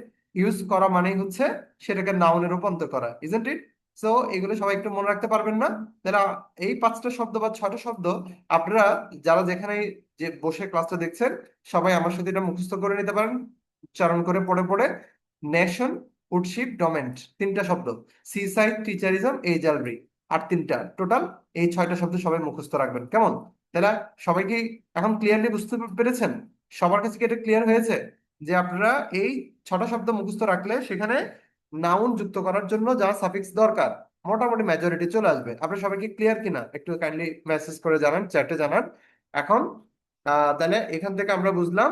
ইউজ করা মানেই হচ্ছে সেটাকে নাউনে রূপান্তর করা, ইজন্ট ইট? সো এগুলো সবাই একটু মনে রাখতে পারবেন না? তাহলে এই 5টা শব্দ বা 6টা শব্দ আপনারা যারা যেখানে যে বসে ক্লাসটা দেখছেন সবাই আমার সাথে এটা মুখস্থ করে নিতে পারেন, উচ্চারণ করে পড়ে পড়ে। নেশন, উডশিপ, ডমেন্ট, 3টা শব্দ। সিসাইড, টিচারিজম, এইজালরি, আর 3টা টোটাল। এই 6টা শব্দ সবাই মুখস্থ রাখবেন, কেমন? তাহলে সবাই কি এখন ক্লিয়ারলি বুঝতে পেরেছেন? সবার কাছে কি এটা ক্লিয়ার হয়েছে যে আপনারা এই 6টা শব্দ মুখস্থ রাখলে সেখানে নাউন যুক্ত করার জন্য যা সাফিক্স দরকার মোটামুটি মেজরিটি চলে আসবে? আপনারা সবাই কি ক্লিয়ার কিনা একটু কাইন্ডলি মেসেজ করে জানান, চ্যাটে জানান। এখন তাহলে এখান থেকে আমরা বুঝলাম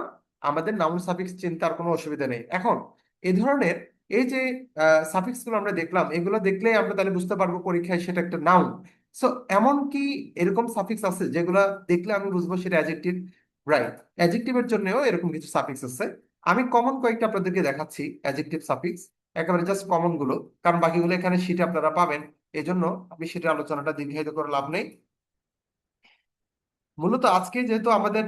আমাদের নাউন সাফিক্স চিন্তার কোনো অসুবিধা নেই। এখন এই ধরনের এই যে সাফিক্স গুলো আমরা দেখলাম, এগুলো দেখলেই আমরা তাহলে বুঝতে পারবো পরীক্ষায় সেটা একটা নাউন। সো এমন কি এরকম সাফিক্স আছে যেগুলা দেখলে আমি বুঝবো সেটা অ্যাডজেক্টিভ? রাইট, অ্যাডজেক্টিভের জন্যও এরকম কিছু সাফিক্স আছে। আমি কমন কয়েকটা আপনাদেরকে দেখাচ্ছি অ্যাডজেক্টিভ সাফিক্স, একেবারে জাস্ট কমন গুলো, কারণ বাকিগুলো এখানে শীটে আপনারা পাবেন, এই জন্য আমি সেটার আলোচনাটা দীর্ঘায়িত করে লাভ নেই। মূলত আজকে যেহেতু আমাদের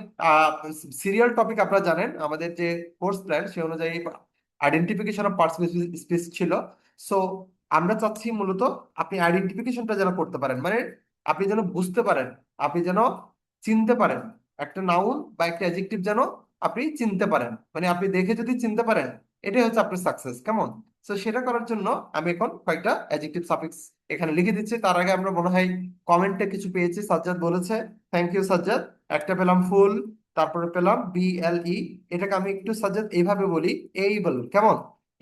সিরিয়াল টপিক, আপনারা জানেন আমাদের যে কোর্স প্ল্যান সে অনুযায়ী আইডেন্টিফিকেশন অফ পার্টস স্পিচ ছিল। সো আমরা চাচ্ছি মূলত আপনি আইডেন্টিফিকেশনটা যেন করতে পারেন, মানে আপনি যেন বুঝতে পারেন আপনি যেন চিনতে পারেন, একটা নাউন বা একটা অ্যাডজেক্টিভ যেন আপনি চিনতে পারেন, মানে আপনি দেখে যদি চিনতে পারেন, এটাই হচ্ছে আপনার সাকসেস। কেমন? তো সেটা করার জন্য আমি এখন কয়েকটা অ্যাডজেক্টিভ সাফিক্স এখানে লিখে দিচ্ছি। তার আগে আমরা মনে হয় কমেন্টে কিছু পেয়েছি, সাজ্জাদ বলেছে, থ্যাংক ইউ সাজ্জাদ। একটা পেলাম ফুল, তারপরে পেলাম BLE। এটাকে আমি একটু সাজ্জাদ এইভাবে বলি, এইবল। কেমন?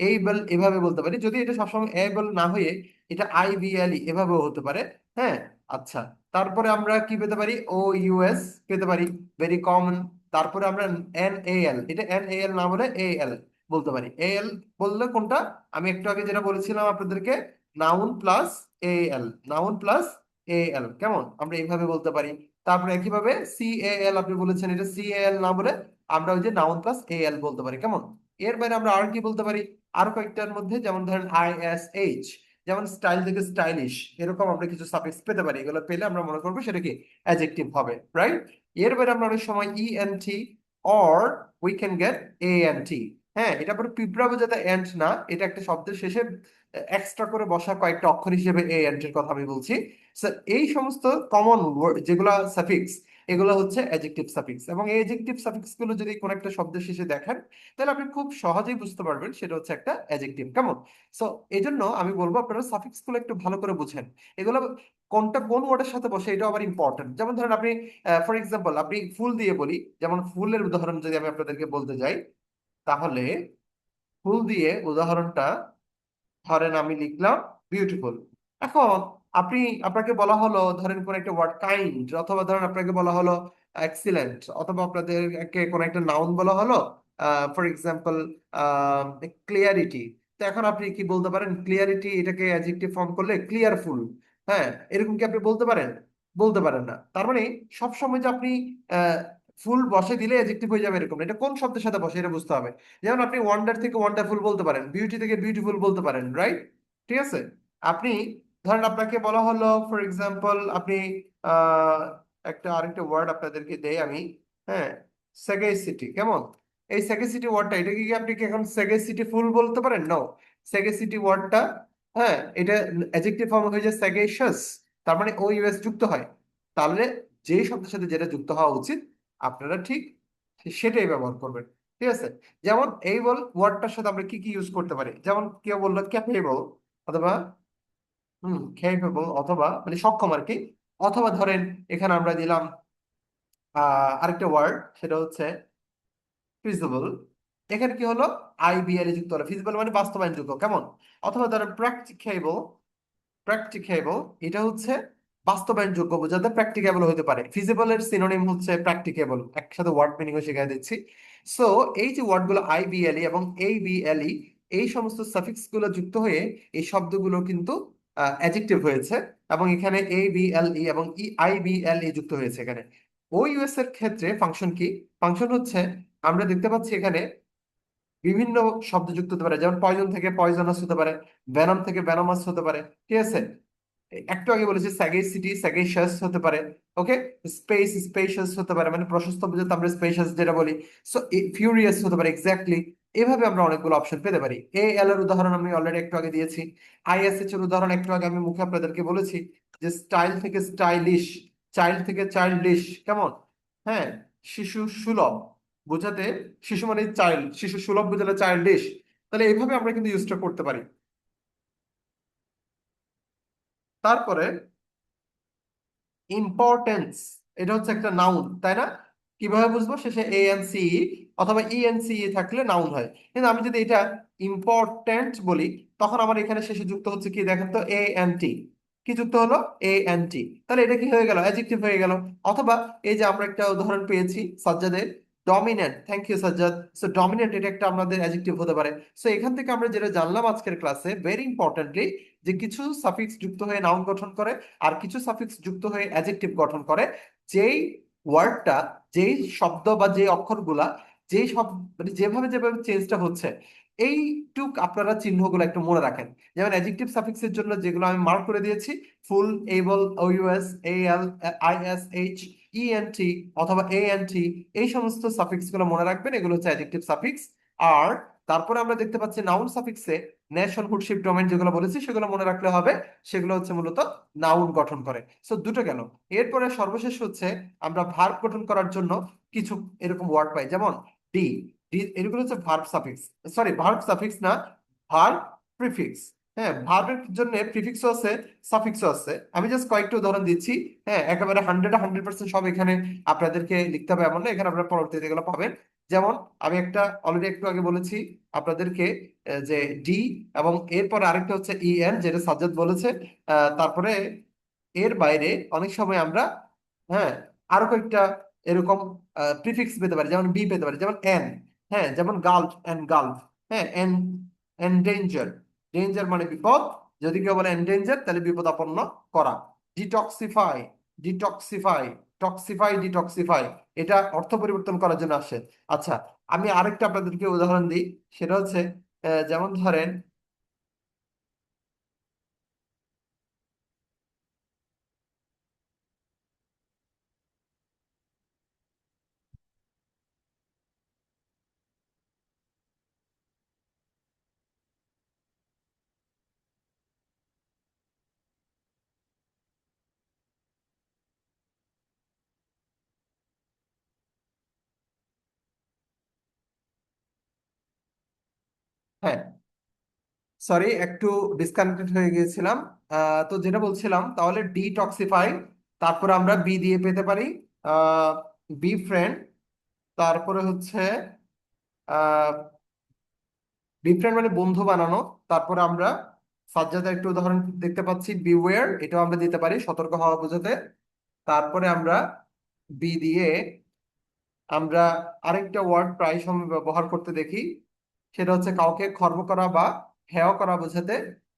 এইবল এভাবে বলতে পারি, যদি এটা সবসময় এবল না হয়ে এটা IBLE এভাবেও হতে পারে। হ্যাঁ, আচ্ছা। তারপরে আমরা কি পেতে পারি? OUS পেতে পারি, ভেরি কমন। তারপরে আমরা NAL, এটা NAL না বলে AL বলতে পারি। AL বললে কোনটা? আমি একটু আগে যেটা বলেছিলাম আপনাদেরকে, noun plus AL, noun plus AL। কেমন? আমরা এইভাবে বলতে পারি। তারপরে একইভাবে CAL, আপনি বলেছেন, এটা CAL না বলে আমরা ওই যে নাউন প্লাস AL বলতে পারি। কেমন? এর বাইরে আমরা আর কি বলতে পারি? আরো কয়েকটার মধ্যে, যেমন ধরেন ISH, যেমন স্টাইল থেকে স্টাইলিশ, এরকম আমরা কিছু সাফিক্স পেতে পারি। এগুলো পেলে আমরা মনে করবো সেটা কি অ্যাডজেক্টিভ হবে, রাইট? এর বাইরে আমরা অনেক সময় ENT, or we can get ANT। হ্যাঁ, এটা আবার পিঁপড়া বোঝাতে এন্ড না, এটা একটা শব্দের শেষে এক্সট্রা করে বসা কয়েকটা অক্ষর হিসেবে ANT এর কথা আমি বলছি। So, এই সমস্ত কমন যেগুলা সাফিক্স, এগুলো হচ্ছে অ্যাডজেক্টিভ সাফিক্স। এবং এই অ্যাডজেক্টিভ সাফিক্স গুলো যদি কোন একটা শব্দের শেষে দেখেন, তাহলে আপনি খুব সহজেই বুঝতে পারবেন সেটা হচ্ছে একটা অ্যাডজেক্টিভ। কেমন? সো এই জন্য আমি বলবো আপনারা সাফিক্স গুলো একটু ভালো করে বুঝেন। এগুলো কোনটা কোন ওয়ার্ডের সাথে বসে এটা আবার ইম্পর্টেন্ট। যেমন ধরেন আপনি, ফর এক্সাম্পল, আপনি ফুল দিয়ে বলি, যেমন ফুলের উদাহরণ যদি আমি আপনাদেরকে বলতে যাই, তাহলে ফুল দিয়ে উদাহরণটা ধরেন আমি লিখলাম বিউটিফুল। এখন আপনি, আপনাকে বলা হলো ধরেন কোন একটা ওয়ার্ড কাইন্ড, অথবা ধরেন আপনাকে বলা হলো এক্সিলেন্ট, অথবা আপনাদেরকে কোন একটা নাউন বলা হলো, ফর এক্সাম্পল ক্লিয়ারিটি। তো এখন আপনি কি বলতে পারেন? ক্লিয়ারিটি এটাকে অ্যাডজেক্টিভ ফর্ম করলে ক্লিয়ারফুল। হ্যাঁ, এরকম কি আপনি বলতে পারেন? বলতে পারেন না। তার মানে সব সময় যে আপনি ফুল বসে দিলে অ্যাডজেক্টিভ হয়ে যাবে এরকম না। এটা কোন শব্দের সাথে বসে এটা বুঝতে হবে। যেমন আপনি ওয়ান্ডার থেকে ওয়ান্ডারফুল বলতে পারেন, বিউটি থেকে বিউটিফুল বলতে পারেন, রাইট? ঠিক আছে। আপনি ধরেন আপনাকে বলা হলো, ফর এক্সাম্পল, আপনি আহ একটা আরেকটা ওয়ার্ড আপনাদেরকে দেই আমি। হ্যাঁ, সেগাইসিটি। কেমন? এই সেগাইসিটি ওয়ার্ডটা, এটা কি আপনি কি এখন সেগাইসিটি ফুল বলতে পারেন? নো। সেগাইসিটি ওয়ার্ডটা, হ্যাঁ, এটা অ্যাডজেক্টিভ ফর্ম হয়ে যায় সেগাইশাস, তার মানে OUS যুক্ত হয়। তাহলে যেই শব্দের সাথে যেটা যুক্ত হওয়া উচিত আপনারা ঠিক সেটাই ব্যবহার করবেন। ঠিক আছে। যেমন এইবল ওয়ার্ডটার সাথে আমরা কি কি ইউজ করতে পারি? যেমন কেউ বললো ক্যাপেবল, অথবা ক্যাপেবল, অথবা মানে সক্ষম আর কি। অথবা ধরেন এখানে আমরা দিলাম আরেকটা ওয়ার্ড, সেটা হচ্ছে ফিজিবল। এখানে কি হলো? IBL যুক্ত হলো, ফিজিবল মানে বাস্তবায়নযোগ্য। কেমন? অথবা ধরেন প্র্যাকটিকেবল, প্র্যাকটিকেবল এটা হচ্ছে বাস্তবায়নযোগ্য বোঝাতে প্র্যাকটিকেবল হতে পারে। ফিজিবলের সিনোনিম হচ্ছে প্র্যাকটিকেবল, একসাথে ওয়ার্ড মিনিংও শিখিয়ে দিচ্ছি। সো এই যে ওয়ার্ডগুলো IBLE এবং ABLE, এই সমস্ত সাফিক্স গুলো যুক্ত হয়ে এই শব্দগুলো কিন্তু অ্যাডজেক্টিভ হয়েছে। এবং এখানে ABLE এবং IBLE যুক্ত হয়েছে এখানে। OUS এর ক্ষেত্রে ফাংশন কি? ফাংশন হচ্ছে, আমরা দেখতে পাচ্ছি এখানে বিভিন্ন শব্দ যুক্ত হতে পারে, যেমন পয়জন থেকে পয়জনাস হতে পারে, ভেনম থেকে ভেনমাস হতে পারে। ঠিক আছে। একটু আগে বলেছি স্যাগেসিটি স্যাগেশাস হতে পারে। ওকে। স্পেস স্পেশাস হতে পারে, মানে প্রশস্ত বোঝাতে আমরা স্পেশাস যেটা বলি। সো ফিউরিয়াস হতে পারে, এক্স্যাক্টলি। এভাবে আমরা অনেকগুলো অপশন পেতে পারি। AL এর উদাহরণ আমি অলরেডি একটু আগে দিয়েছি। ISH এর উদাহরণ একটু আগে আমি মুখে আপনাদেরকে বলেছি, যে স্টাইল থেকে স্টাইলিশ, চাইল্ড থেকে চাইল্ডিশ। কেমন? হ্যাঁ, শিশু সুলভ বোঝাতে, শিশু মানে চাইল্ড, শিশু সুলভ বোঝাতে চাইল্ডিশ। তাহলে এইভাবে আমরা কিন্তু ইউজটা করতে পারি। তারপরে ইম্পর্টেন্স, এটা হচ্ছে একটা নাউন, তাই না? কিভাবে বুঝবো? শেষে ANCE অথবা ENCE থাকলে নাউন হয়। কিন্তু আমি যদি এটা ইম্পর্ট্যান্ট বলি, তখন আমার এখানে শেষে যুক্ত হচ্ছে কি দেখেন তো, ANT। কি যুক্ত হলো? ANT। তাহলে এটা কি হয়ে গেল? অ্যাডজেক্টিভ হয়ে গেল। অথবা এই যে আমরা একটা উদাহরণ পেয়েছি সাজ্জাদের, dominant. Thank you Sajjad. So dominant এটা একটা আমাদের অ্যাডজেক্টিভ হতে পারে। সো এখান থেকে আমরা যেটা জানলাম আজকের ক্লাসে, ভেরি ইম্পর্টেন্টলি, যে কিছু সাফিক্স যুক্ত হয়ে নাউন গঠন করে, আর কিছু সাফিক্স যুক্ত হয়ে অ্যাডজেক্টিভ গঠন করে। যেই ওয়ার্ডটা, যেই শব্দ বা যে অক্ষরগুলা, যেই সব মানে যেভাবে যেভাবে চেঞ্জটা হচ্ছে, এইটুক আপনারা চিহ্নগুলো একটু মনে রাখেন। যেমন অ্যাডজেক্টিভ সাফিক্সের জন্য যেগুলো আমি মার্ক করে দিয়েছি, ফুল, able, OUS, AL, ISH, ENT অথবা ANT, এই সমস্ত সাফিক্স গুলো মনে রাখবেন, এগুলো হচ্ছে অ্যাডজেক্টিভ সাফিক্স। আর তারপরে আমরা দেখতে পাচ্ছি নাউন সাফিক্সে নেশনহুড শিপ ডোমেন যেগুলো বলেছি সেগুলো মনে রাখলে হবে, সেগুলো হচ্ছে মূলত নাউন গঠন করে। সো দুটো গেল। এরপরে সর্বশেষ হচ্ছে আমরা ভার্ব গঠন করার জন্য কিছু এরকম ওয়ার্ড পাই, যেমন ডি। ডি এগুলো হচ্ছে verb suffix, sorry verb suffix না, ভার্ব প্রিফিক্স। হ্যাঁ, ভার্বের জন্য প্রিফিক্সও আছে, সাফিক্সও আছে। আমি জাস্ট কয়েকটা উদাহরণ দিচ্ছি। হ্যাঁ, একেবারে 100% সব এখানে আপনাদেরকে লিখতে হবে এমন না, এখানে আপনারা পরবর্তীতে এগুলো পাবেন। যেমন আমি একটা অলরেডি একটু আগে বলেছি আপনাদেরকে, যে ডি এবং এরপর আরেকটা হচ্ছে ইএন, যেটা সাজ্জাদ বলেছে। তারপরে এর বাইরে অনেক সময় আমরা, হ্যাঁ, আরো কয়েকটা এরকম প্রিফিক্স পেতে পারি, যেমন বি পেতে পারি, যেমন এন। হ্যাঁ, যেমন গালফ এন্ড গালফ। হ্যাঁ, এন, এন্ডেঞ্জার। ডেঞ্জার মানে বিপদ, যদি কেউ বলে এন্ডেঞ্জার তাহলে বিপদাপন্ন করা। ডিটক্সিফাই, ডিটক্সিফাই, টক্সিফাই, ডিটক্সিফাই, এটা অর্থ পরিবর্তন করার জন্য আসে। আচ্ছা, আমি আরেকটা আপনাদেরকে উদাহরণ দিই, সেটা হচ্ছে যেমন ধরেন, হ্যাঁ, সরি একটু ডিসকানেক্টেড হয়ে গিয়েছিলাম। তো যেটা বলছিলাম, তাহলে ডিটক্সিফাই, তারপর আমরা বি দিয়ে পেতে পারি বি ফ্রেন্ড, তারপরে হচ্ছে বি ফ্রেন্ড মানে বন্ধু বানানো। তারপরে আমরা সাজ্জাদের একটা উদাহরণ দেখতে পাচ্ছি, বিওয়্যার, এটাও আমরা দিতে পারি সতর্ক হওয়া বোঝাতে। তারপরে আমরা বি দিয়ে আমরা আরেকটা ওয়ার্ড প্রায় সময় ব্যবহার করতে দেখি, সেটা হচ্ছে কাউকে খর্ব করা বা হেয় করা বোঝাতে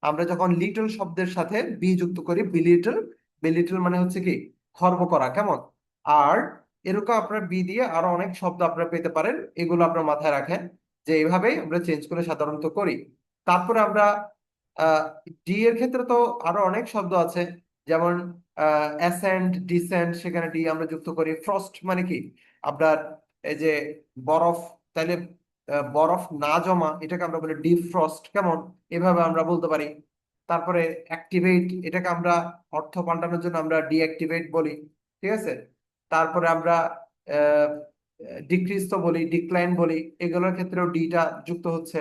আমরা যখন লিটল শব্দের সাথে বি যুক্ত করি, বিলিটল। বিলিটল মানে হচ্ছে কি খর্ব করা, কেমন। আর এরকম আপনার বি দিয়ে আরো অনেক শব্দ আপনারা পেতে পারেন, এগুলো আপনার মাথায় রাখেন যে এইভাবেই আমরা চেঞ্জ করে সাধারণত করি। তারপরে আমরা ডি এর ক্ষেত্রে তো আরো অনেক শব্দ আছে, যেমন অ্যাসেন্ড, ডিসেন্ড, সেখানে ডি আমরা যুক্ত করি। ফ্রস্ট মানে কি আপনার এই যে বরফ, তাইলে বরফ না জমা এটাকে আমরা বলি ডিফ্রস্ট, কেমন, এভাবে আমরা বলতে পারি। তারপরে অ্যাক্টিভেট, এটাকে আমরা অর্থ পাল্টানোর জন্য আমরা ডিঅ্যাক্টিভেট বলি, ঠিক আছে। তারপরে আমরা ডিক্রিজ তো বলি, ডিক্লাইন বলি, এগুলোর ক্ষেত্রেও ডিটা যুক্ত হচ্ছে।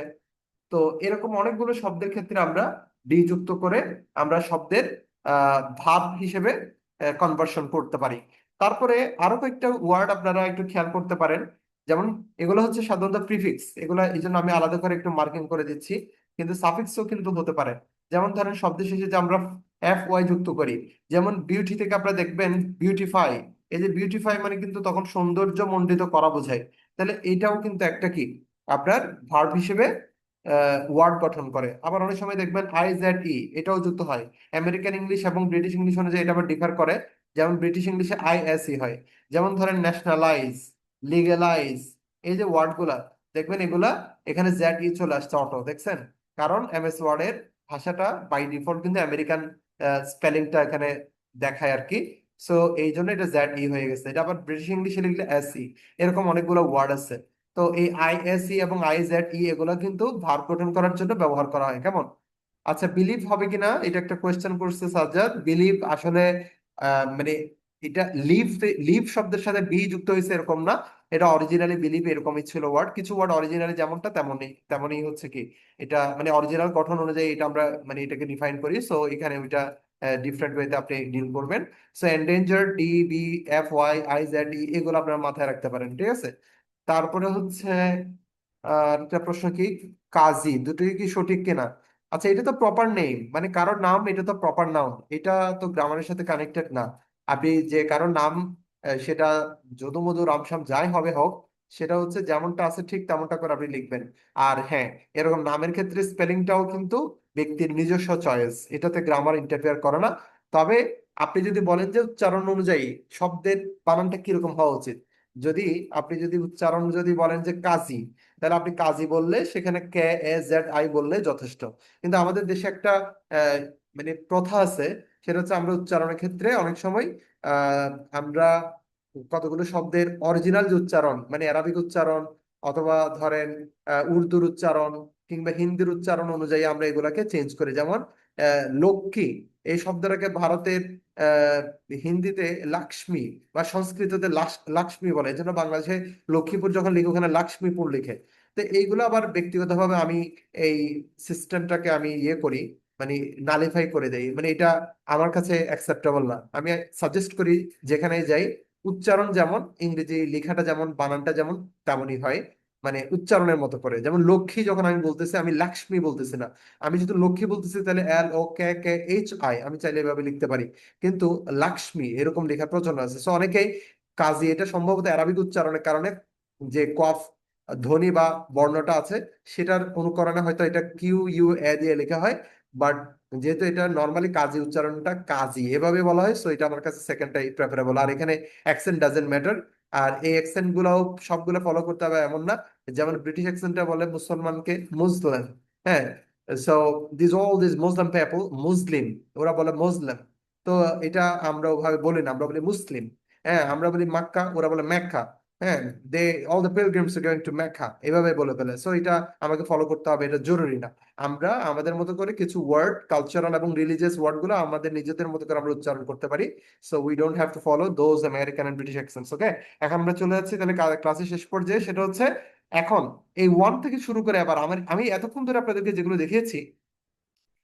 তো এরকম অনেকগুলো শব্দের ক্ষেত্রে আমরা ডি যুক্ত করে আমরা শব্দের ভাব হিসেবে কনভার্সন করতে পারি। তারপরে আরো কয়েকটা ওয়ার্ড আপনারা একটু খেয়াল করতে পারেন, যেমন এগুলো হচ্ছে সাধারণত প্রিফিক্স, এগুলো এই জন্য আমি আলাদা করে একটু মার্কিং করে দিচ্ছি, কিন্তু সাফিক্সও কিন্তু হতে পারে। যেমন ধরেন শব্দের শেষে যে আমরা এফ ওয়াই যুক্ত করি, যেমন বিউটি থেকে আপনারা দেখবেন বিউটিফাই। এই যে বিউটিফাই মানে কিন্তু তখন সৌন্দর্য মণ্ডিত করা বোঝায়, তাহলে এটাও কিন্তু একটা কি আপনার ভার্ব হিসেবে ওয়ার্ড গঠন করে। আবার অনেক সময় দেখবেন আই জেড ই, এটাও যুক্ত হয়। আমেরিকান ইংলিশ এবং ব্রিটিশ ইংলিশ অনুযায়ী এটা আবার ডিফার করে, যেমন ব্রিটিশ ইংলিশে আই এস ই হয়। যেমন ধরেন ন্যাশনালাইজ, লিগ্যালাইজ, এই যে ওয়ার্ড গুলা দেখবেন এগুলা এখানে জেড ই চলে আসছে অটো, দেখছেন, কারণ এমএস ওয়ার্ড এর ভাষাটা বাই ডিফল্ট কিন্তু আমেরিকান স্পেলিংটা এখানে দেখায় আর কি। সো এই জন্য এটা জেড ই হয়ে গেছে। এটা আবার ব্রিটিশ ইংলিশে লিখলে এস ই, এরকম অনেকগুলো ওয়ার্ড আছে। তো এই আইএসই এবং আইজেড ই এগুলো কিন্তু ভার্ব গঠন করার জন্য ব্যবহার করা হয়, কেমন। আচ্ছা, বিলিভ হবে কিনা এটা একটা কোয়েশ্চেন করছে সাজ্জাদ। বিলিভ আসলে মানে এটা লিভ, লিভ শব্দের সাথে বি যুক্ত হয়েছে এরকম না, এটা অরিজিনালি বিলিভ এরকমই ছিল ওয়ার্ড। কিছু ওয়ার্ড অরিজিনালি যেমনটা তেমনই তেমনই হচ্ছে কি, এটা মানে অরিজিনাল গঠন অনুযায়ী এটা আমরা মানে এটাকে ডিফাইন করি। সো এখানে ওইটা ডিফারেন্ট ওয়েতে আপনি ডিল করবেন। So endanger, D, B, F Y, I Z E, এগুলো আপনার মাথায় রাখতে পারেন, ঠিক আছে। তারপরে হচ্ছে একটা প্রশ্ন কি, কাজী, দুটোই কি সঠিক কিনা। আচ্ছা, এটা তো প্রপার নেম, মানে কারোর নাম, এটা তো প্রপার নাউন, এটা তো গ্রামারের সাথে কানেক্টেড না। আপনি যে কারোর নাম সেটা যদু মধু রামসাম যাই হবে হোক, সেটা হচ্ছে যেমনটা আছে ঠিক তেমনটা করে আপনি লিখবেন। আর হ্যাঁ, এরকম নামের ক্ষেত্রে স্পেলিংটাও কিন্তু ব্যক্তির নিজস্ব চয়েস, এটাতে গ্রামার ইন্টারফেয়ার করে না। তবে আপনি যদি বলেন যে উচ্চারণ অনুযায়ী শব্দের বানানটা কিরকম হওয়া উচিত, যদি আপনি যদি উচ্চারণ যদি বলেন যে কাজী, তাহলে আপনি কাজী বললে সেখানে কে এ জেড আই বললে যথেষ্ট। কিন্তু আমাদের দেশে একটা আহ, মানে প্রথা আছে, সেটা হচ্ছে আমরা উচ্চারণের ক্ষেত্রে অনেক সময় আহ, আমরা কতগুলো শব্দের অরিজিনাল যে উচ্চারণ মানে অ্যারাবিক উচ্চারণ অথবা ধরেন উর্দুর উচ্চারণ কিংবা হিন্দির উচ্চারণ অনুযায়ী আমরা এগুলাকে চেঞ্জ করি। যেমন লক্ষ্মী এই শব্দটাকে ভারতের আহ, হিন্দিতে লাক্ষ্মী বা সংস্কৃততে লাক্ষ্মী বলে, এই জন্য বাংলাদেশে লক্ষ্মীপুর যখন লিখে ওখানে লাক্ষ্মীপুর লিখে। তো এইগুলো আবার ব্যক্তিগতভাবে আমি এই সিস্টেমটাকে আমি ইয়ে করি, মানে নালিফাই করে দেই, মানে এটা আমার কাছে অ্যাকসেপ্টেবল না। আমি সাজেস্ট করি যেখানে যাই উচ্চারণ যেমন ইংরেজি লেখাটা যেমন বানানটা যেমন তেমনই হয়, মানে উচ্চারণের মতো করে। যেমন লক্ষ্মী যখন আমি বলতেছি আমি লাক্ষ্মী বলতেছি না, আমি যদি লক্ষ্মী বলতেছি তাহলে LOKKHI আমি চাইলে এভাবে লিখতে পারি, কিন্তু লাক্ষ্মী এরকম লেখার প্রচলন আছে। সো অনেকেই কাজী, এটা সম্ভবত অ্যারাবিক উচ্চারণের কারণে যে কফ ধ্বনি বা বর্ণটা আছে সেটার অনুকরণে হয়তো এটা QUA দিয়ে লেখা হয়, বাট যেহেতু এটা নর্মালি কাজী উচ্চারণটা কাজী এভাবে বলা হয়, সো এটা আমার কাছে সেকেন্ডটাই প্রেফারেবল। আর এখানে অ্যাকসেন্ট ডাজেন্ট ম্যাটার। আর এই অ্যাকসেন্ট গুলাও সবগুলো ফলো করতে হবে এমন না। যেমন ব্রিটিশ অ্যাকসেন্টটা বলে মুসলমানকে মুসলিম, হ্যাঁ, সো দিস মুসলিম পিপল মুসলিম, ওরা বলে মুসলিম। তো এটা আমরা ওভাবে বলি না, আমরা বলি মুসলিম। হ্যাঁ, আমরা বলি মাক্কা, ওরা বলে মেক্কা। হ্যাঁ, they all the pilgrims are going to Mecca এভাবে বলে ফেলে। সো এটা আমাকে ফলো করতে হবে, এটা জরুরি না। আমরা আমাদের মতো করে কিছু ওয়ার্ড, কালচারাল এবং রিলিজিয়াস ওয়ার্ড গুলো আমাদের নিজেদের মতো করে আমরা উচ্চারণ করতে পারি। So we don't have to follow those American and British accents. Okay, এখন আমরা চলে যাচ্ছি তাহলে ক্লাসের শেষ পর্যায়ে, সেটা হচ্ছে এখন এই ওয়ান থেকে শুরু করে আবার আমি এতক্ষণ ধরে আপনাদেরকে যেগুলো দেখিয়েছি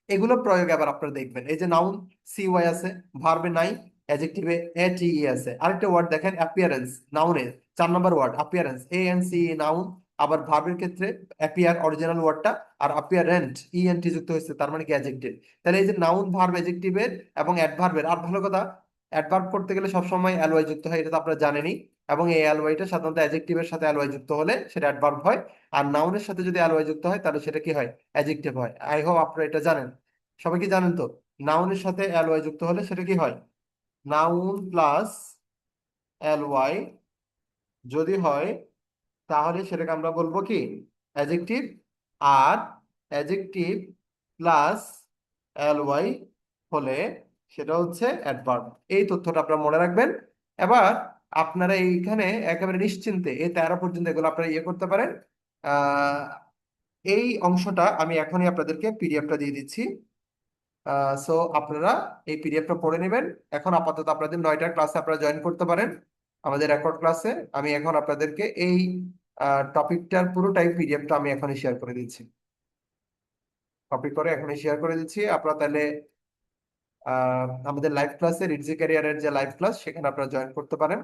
এগুলো প্রয়োগ আবার আপনারা দেখবেন। এই যে নাউন CY আছে, ভার্বে নাই, অ্যাডজেক্টিভে ATE আছে। আরেকটা ওয়ার্ড দেখেন অ্যাপিয়ারেন্স, নাউনে 4 নম্বর ওয়ার্ড অ্যাপিয়ারেন্স, ANCE নাউন। আবার ভার্বের ক্ষেত্রে অ্যাপিয়ার অরিজিনাল ওয়ার্ডটা, আর অ্যাপিয়ারেন্ট ENT যুক্ত হয়েছে, তার মানে কি অ্যাডজেক্টিভ। তাহলে এই যে নাউন ভার্ব অ্যাডজেক্টিভের এবং অ্যাডভার্বের, আর ভালো কথা অ্যাডভার্ব করতে গেলে সবসময় LY যুক্ত হয়, এটা তো আপনারা জানেনই। এবং এই LYটা সাধারণত অ্যাডজেক্টিভের সাথে LY যুক্ত হলে সেটা অ্যাডভার্ব হয়, আর নাউনের সাথে যদি LY যুক্ত হয় তাহলে সেটা কি হয়, অ্যাডজেক্টিভ হয়। আই হোপ আপনারা এটা জানেন। সবাই কি জানেন তো? নাউনের সাথে LY যুক্ত হলে সেটা কি হয়, নাউন প্লাস LY যদি হয় তাহলে সেটাকে আমরা বলবো কি, অ্যাডজেক্টিভ। আর অ্যাডজেক্টিভ প্লাস LY হলে সেটা হচ্ছে অ্যাডভার্ব। এই তথ্যটা আপনারা মনে রাখবেন। এবার আপনারা এইখানে একেবারে নিশ্চিন্তে এই 13 পর্যন্ত এগুলো আপনারা ইয়ে করতে পারেন। আহ এই অংশটা আমি এখনই আপনাদেরকে পিডিএফটা দিয়ে দিচ্ছি। সো আপনারা এই পিডিএফটা পড়ে নেবেন। এখন আপাতত আপনাদের 9টার ক্লাসে আপনারা জয়েন করতে পারেন, আমাদের রেকর্ড ক্লাসে। আমি এখন আপনাদেরকে এই টপিকটার পুরোটাই পিডিএফটা আমি এখনই শেয়ার করে দিচ্ছি, কপি করে এখনই শেয়ার করে দিচ্ছি। আপনারা তাহলে আমাদের লাইভ ক্লাসে রিডজি ক্যারিয়ারের যে লাইভ ক্লাস সেখানে আপনারা জয়েন করতে পারেন।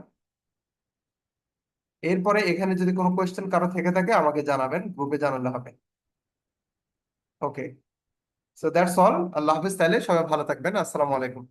এরপরে এখানে যদি কোনো কোয়েশ্চেন কারো থেকে থাকে আমাকে জানাবেন, গ্রুপে জানালে হবে। ওকে, সো দ্যাটস অল। আল্লাহ হাফিজ, তাহলে সবাই ভালো থাকবেন। আসসালামু আলাইকুম।